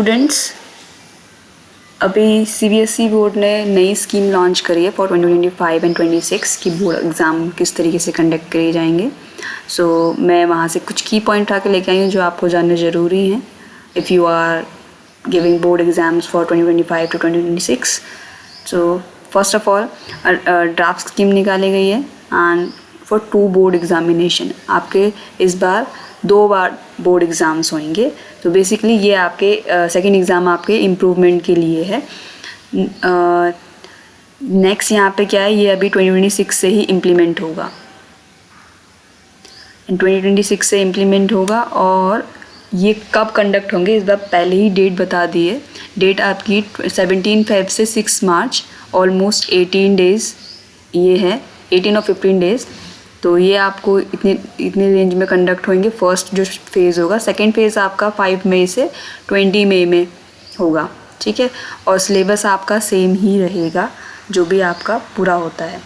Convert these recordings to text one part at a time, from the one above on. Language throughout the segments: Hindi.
स्टूडेंट्स, अभी सीबीएसई बोर्ड ने नई स्कीम लॉन्च करी है फॉर 2025 एंड 26 की बोर्ड एग्ज़ाम किस तरीके से कंडक्ट करे जाएंगे। सो मैं वहाँ से कुछ की पॉइंट उठा के लेके आई हूँ जो आपको जानना ज़रूरी हैं if you are giving board exams for 2025 to 2026। So first of all draft scheme निकाली गई है एंड फॉर 2 बोर्ड एग्ज़ामिनेशन आपके इस बार 2 बार बोर्ड एग्ज़ाम्स होंगे। तो बेसिकली ये आपके सेकेंड एग्ज़ाम आपके इम्प्रूवमेंट के लिए है। नेक्स्ट यहाँ पे क्या है, ये अभी 2026 से ही इम्प्लीमेंट होगा, 2026 से इम्प्लीमेंट होगा। और ये कब कंडक्ट होंगे इस बार पहले ही डेट बता दी है। डेट आपकी 17 फेब से 6 मार्च, ऑलमोस्ट 18 डेज़ ये है, 18 और 15 डेज़। तो ये आपको इतने रेंज में कंडक्ट होंगे। फर्स्ट जो फेज़ होगा, सेकेंड फेज़ आपका 5 मई से 20 मई में होगा, ठीक है। और सिलेबस आपका सेम ही रहेगा जो भी आपका पूरा होता है।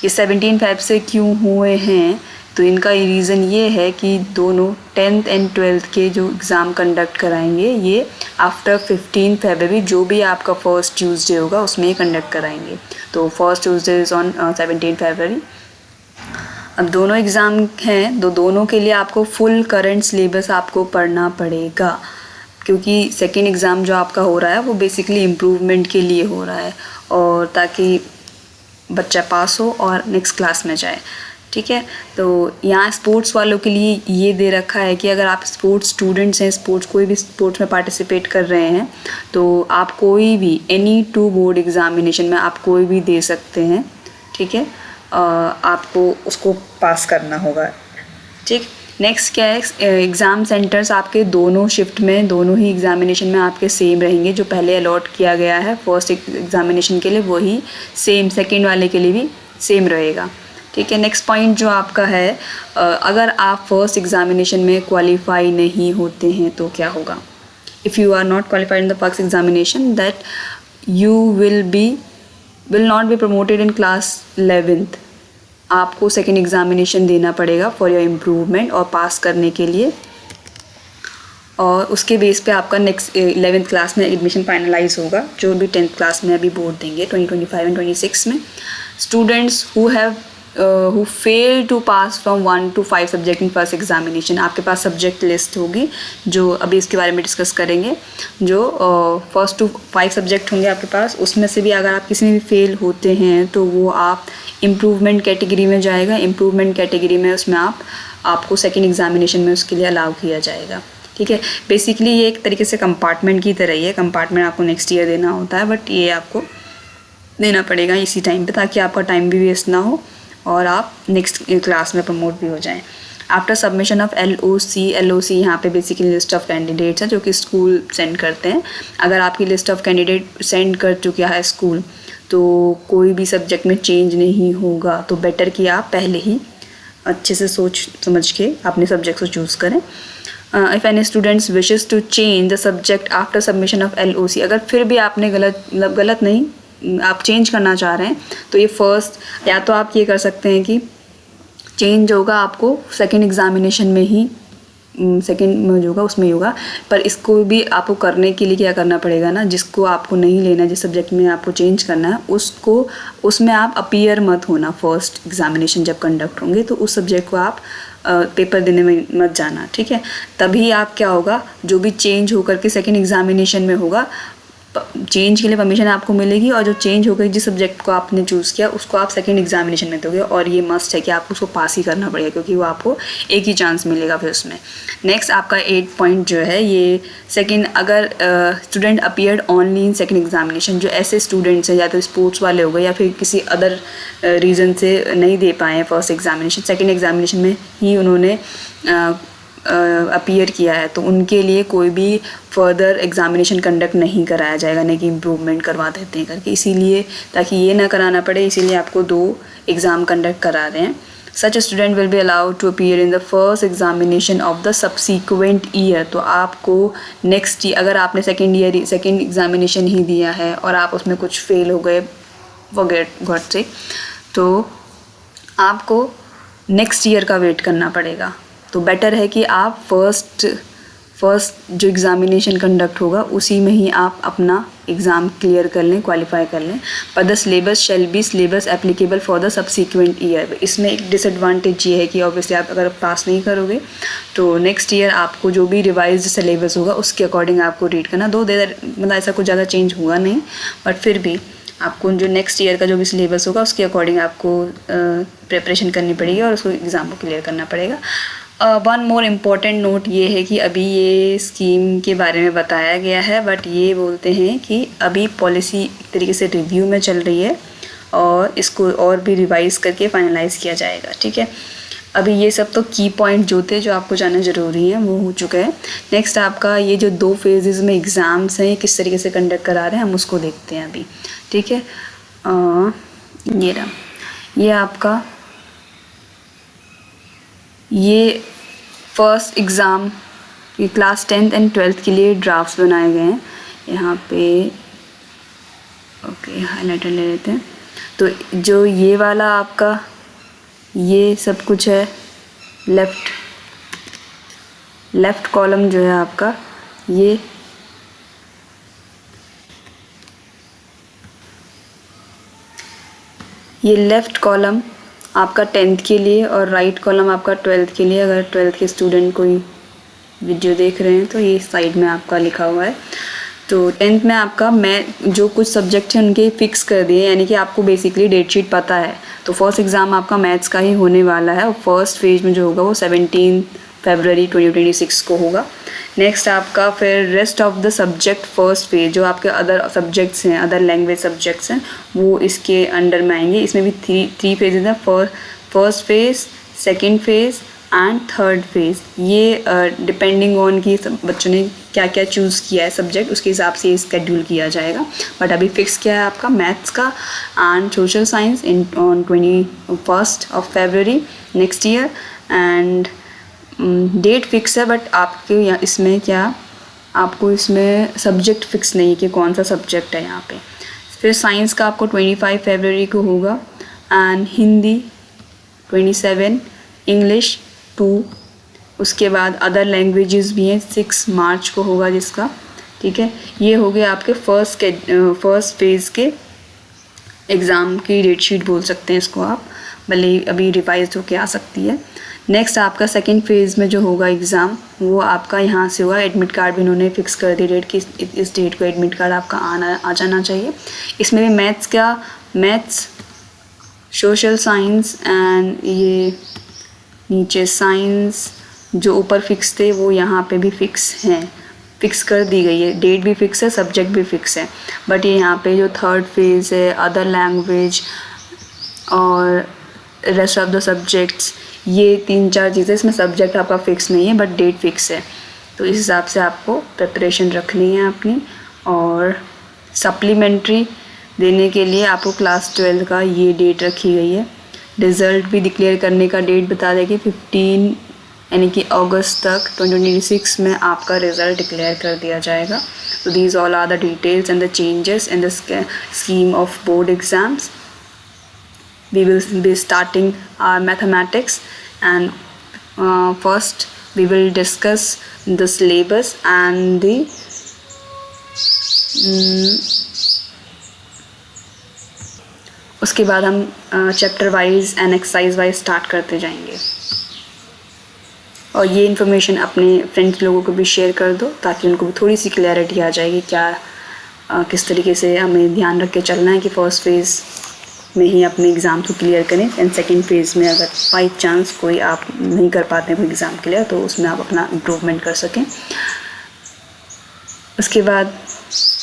ये 17 फेब से क्यों हुए हैं, तो इनका रीज़न ये है कि दोनों 10th एंड 12th के जो एग्ज़ाम कंडक्ट कराएंगे ये आफ्टर 15 फरवरी, जो भी आपका फर्स्ट ट्यूसडे होगा उसमें ही कंडक्ट कराएंगे। तो फर्स्ट ट्यूसडे इज़ ऑन 17 फरवरी। अब दोनों एग्ज़ाम हैं तो दोनों के लिए आपको फुल करंट सिलेबस आपको पढ़ना पड़ेगा, क्योंकि सेकेंड एग्ज़ाम जो आपका हो रहा है वो बेसिकली इम्प्रूवमेंट के लिए हो रहा है और ताकि बच्चा पास हो और नेक्स्ट क्लास में जाए, ठीक है। तो यहाँ स्पोर्ट्स वालों के लिए ये दे रखा है कि अगर आप स्पोर्ट्स स्टूडेंट्स हैं, कोई भी स्पोर्ट्स में पार्टिसिपेट कर रहे हैं, तो आप कोई भी एनी 2 बोर्ड एग्ज़ामिनेशन में आप कोई भी दे सकते हैं, ठीक है। आपको उसको पास करना होगा, ठीक। नेक्स्ट क्या है, एग्ज़ाम सेंटर्स आपके दोनों शिफ्ट में, दोनों ही एग्ज़ामिनेशन में आपके सेम रहेंगे। जो पहले अलॉट किया गया है फर्स्ट एग्ज़ामिनेशन के लिए वही सेम सेकेंड वाले के लिए भी सेम रहेगा, ठीक है। नेक्स्ट पॉइंट जो आपका है, अगर आप फर्स्ट एग्ज़ामिनेशन में क्वालिफाई नहीं होते हैं तो क्या होगा। If you are not qualified in the first examination that you will not be promoted in class 11th। आपको सेकेंड एग्ज़ामिनेशन देना पड़ेगा फॉर योर इम्प्रूवमेंट और पास करने के लिए, और उसके बेस पे आपका नेक्स्ट 11th क्लास में एडमिशन फाइनलाइज होगा, जो भी 10th क्लास में अभी बोर्ड देंगे 2025 एंड 26 में। Students who fail to pass from 1 to 5 subject in first examination, आपके पास सब्जेक्ट लिस्ट होगी जो अभी इसके बारे में डिस्कस करेंगे। जो 1 to 5 सब्जेक्ट होंगे आपके पास, उसमें से भी अगर आप किसी में भी फेल होते हैं तो वो आप इम्प्रूवमेंट कैटेगरी में जाएगा। इम्प्रूवमेंट कैटेगरी में उसमें आपको सेकेंड एग्ज़ामिनेशन में उसके लिए अलाउ किया जाएगा, ठीक है। बेसिकली ये एक तरीके से कंपार्टमेंट की तरह ही है। कंपार्टमेंट आपको नेक्स्ट ईयर देना होता है, बट ये आपको देना पड़ेगा इसी टाइम पे, ताकि आपका टाइम भी वेस्ट ना हो और आप नेक्स्ट क्लास में प्रमोट भी हो जाएं। आफ्टर सबमिशन ऑफ LOC यहाँ पे बेसिकली लिस्ट ऑफ कैंडिडेट्स है जो कि स्कूल सेंड करते हैं। अगर आपकी लिस्ट ऑफ कैंडिडेट सेंड कर चुका है स्कूल, तो कोई भी सब्जेक्ट में चेंज नहीं होगा। तो बेटर कि आप पहले ही अच्छे से सोच समझ के अपने सब्जेक्ट को चूज़ करें। If any students wishes to change the subject after submission of LOC, अगर फिर भी आपने गलत नहीं, आप चेंज करना चाह रहे हैं, तो ये फर्स्ट या तो आप ये कर सकते हैं कि चेंज होगा आपको सेकेंड एग्ज़ामिनेशन में ही, सेकेंड में जो होगा उसमें ही होगा। पर इसको भी आपको करने के लिए क्या करना पड़ेगा ना, जिसको आपको नहीं लेना, जिस सब्जेक्ट में आपको चेंज करना है उसमें आप अपीयर मत होना। फर्स्ट एग्ज़ामिनेशन जब कंडक्ट होंगे तो उस सब्जेक्ट को आप पेपर देने में मत जाना, ठीक है। तभी आप क्या होगा, जो भी चेंज होकर के सेकेंड एग्ज़ामिनेशन में होगा, चेंज के लिए परमिशन आपको मिलेगी, और जो चेंज हो गई जिस सब्जेक्ट को आपने चूज़ किया उसको आप सेकेंड एग्ज़ामिनेशन में दोगे। और ये मस्ट है कि आपको उसको पास ही करना पड़ेगा, क्योंकि वो आपको एक ही चांस मिलेगा फिर उसमें। नेक्स्ट आपका 8 पॉइंट जो है, ये सेकेंड, अगर student appeared only in second examination, जो ऐसे स्टूडेंट्स हैं या तो स्पोर्ट्स वाले हो गए या फिर किसी अदर रीज़न से नहीं दे पाए फर्स्ट एग्ज़ामिनेशन, सेकेंड एग्ज़ामिनेशन में ही उन्होंने अपीयर किया है, तो उनके लिए कोई भी फर्दर एग्ज़ामिनेशन कंडक्ट नहीं कराया जाएगा, नहीं कि इम्प्रूवमेंट करवा देते हैं करके। इसीलिए, ताकि ये ना कराना पड़े, इसीलिए आपको 2 एग्ज़ाम कंडक्ट करा रहे हैं। Such student will be allowed to appear in the first examination of the subsequent year. तो आपको नेक्स्ट ईयर, अगर आपने सेकेंड एग्ज़ामिनेशन ही दिया है और आप उसमें कुछ फेल हो गए गॉड से, तो आपको नेक्स्ट ईयर का वेट करना पड़ेगा। तो बेटर है कि आप फर्स्ट जो एग्ज़ामिनेशन कंडक्ट होगा उसी में ही आप अपना एग्ज़ाम क्लियर कर लें, क्वालिफाई कर लें। पर the syllabus shall be syllabus applicable for the subsequent year. इसमें एक डिसएडवांटेज ये है कि ऑब्वियसली आप अगर पास नहीं करोगे तो नेक्स्ट ईयर आपको जो भी रिवाइज्ड सिलेबस होगा उसके अकॉर्डिंग आपको रीड करना। दो देर मतलब ऐसा कुछ ज़्यादा चेंज हुआ नहीं, बट फिर भी आपको जो नेक्स्ट ईयर का जो भी सिलेबस होगा उसके अकॉर्डिंग आपको प्रिपरेशन करनी पड़ेगी और उसको एग्ज़ाम को क्लियर करना पड़ेगा। वन मोर इम्पॉर्टेंट नोट ये है कि अभी ये स्कीम के बारे में बताया गया है, बट ये बोलते हैं कि अभी पॉलिसी एक तरीके से रिव्यू में चल रही है और इसको और भी रिवाइज करके फाइनलाइज किया जाएगा। ठीक है, अभी ये सब तो की पॉइंट जो थे जो आपको जानना ज़रूरी है वो हो चुका है। नेक्स्ट आपका ये जो 2 फेजेज़ में एग्ज़ाम्स हैं किस तरीके से कंडक्ट करा रहे हैं हम उसको देखते हैं अभी। ठीक है, ये रहा, ये आपका ये फर्स्ट एग्ज़ाम ये क्लास 10th एंड 12th के लिए ड्राफ्ट्स बनाए गए हैं। यहाँ पे ओके हाइलाइटर ले लेते हैं। तो जो ये वाला आपका ये सब कुछ है, लेफ़्ट कॉलम जो है आपका ये लेफ़्ट कॉलम आपका 10th के लिए और राइट कॉलम आपका 12th के लिए। अगर 12th के स्टूडेंट कोई वीडियो देख रहे हैं तो ये साइड में आपका लिखा हुआ है। तो 10th में आपका मैं जो कुछ सब्जेक्ट हैं उनके फिक्स कर दिए, यानी कि आपको बेसिकली डेट शीट पता है। तो फर्स्ट एग्ज़ाम आपका मैथ्स का ही होने वाला है और फर्स्ट फेज में जो होगा वो 17 फरवरी 2026 को होगा। नेक्स्ट आपका फिर rest of the subject first phase जो आपके अदर सब्जेक्ट्स हैं, अदर लैंग्वेज सब्जेक्ट्स हैं, वो इसके अंडर में आएंगे। इसमें भी थ्री फेजेज हैं, first phase, second phase and third phase. ये डिपेंडिंग ऑन कि बच्चों ने क्या क्या चूज़ किया है सब्जेक्ट उसके हिसाब से स्केड्यूल किया जाएगा। बट अभी फिक्स किया है आपका मैथ्स का and social science on 21 February next year. And date fix है, बट आपके यहाँ इसमें क्या आपको इसमें सब्जेक्ट फिक्स नहीं कि कौन सा सब्जेक्ट है यहाँ पे। फिर साइंस का आपको 25 फरवरी को होगा एंड हिंदी 27, इंग्लिश 2, उसके बाद अदर लैंग्वेजेस भी हैं 6 मार्च को होगा जिसका। ठीक है, ये हो गया आपके फर्स्ट फेज़ के एग्ज़ाम की डेट शीट बोल सकते हैं इसको आप, भले अभी रिवाइज होके आ सकती है। नेक्स्ट आपका सेकेंड फेज़ में जो होगा एग्ज़ाम वो आपका यहाँ से होगा। एडमिट कार्ड भी इन्होंने फिक्स कर दी डेट कि इस डेट को एडमिट कार्ड आपका आ जाना चाहिए। इसमें भी मैथ्स, सोशल साइंस एंड ये नीचे साइंस जो ऊपर फिक्स थे वो यहाँ पे भी फिक्स कर दी गई है। डेट भी फिक्स है, सब्जेक्ट भी फिक्स है। बट ये यहाँ पे जो थर्ड फेज़ है अदर लैंग्वेज और रेस्ट ऑफ द सब्जेक्ट्स, ये 3-4 चीज़ें, इसमें सब्जेक्ट आपका फिक्स नहीं है बट डेट फिक्स है। तो इस हिसाब से आपको प्रिपरेशन रखनी है अपनी। और सप्लीमेंट्री देने के लिए आपको क्लास 12 का ये डेट रखी गई है। रिज़ल्ट भी डिक्लेयर करने का डेट बता दें कि 15 यानी कि अगस्त तक 2026 में आपका रिज़ल्ट डिक्लेयर कर दिया जाएगा। तो these all are the details and the changes in the scheme of board exams. We will be starting our mathematics and first we will discuss the syllabus and the उसके बाद हम chapter wise and exercise wise start करते जाएंगे। और ये इन्फॉर्मेशन अपने फ्रेंड्स लोगों को भी शेयर कर दो ताकि उनको भी थोड़ी सी क्लैरिटी आ जाएगी क्या किस तरीके से हमें ध्यान रख के चलना है कि फ़र्स्ट फेज़ में ही अपने एग्ज़ाम को क्लियर करें एंड सेकेंड फेज़ में अगर बाई चांस कोई आप नहीं कर पाते हैं कोई एग्ज़ाम क्लियर तो उसमें आप अपना इम्प्रूवमेंट कर सकें। उसके बाद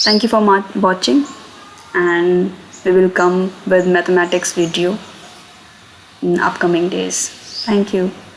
thank you for watching and we will come with mathematics video in upcoming days. Thank you.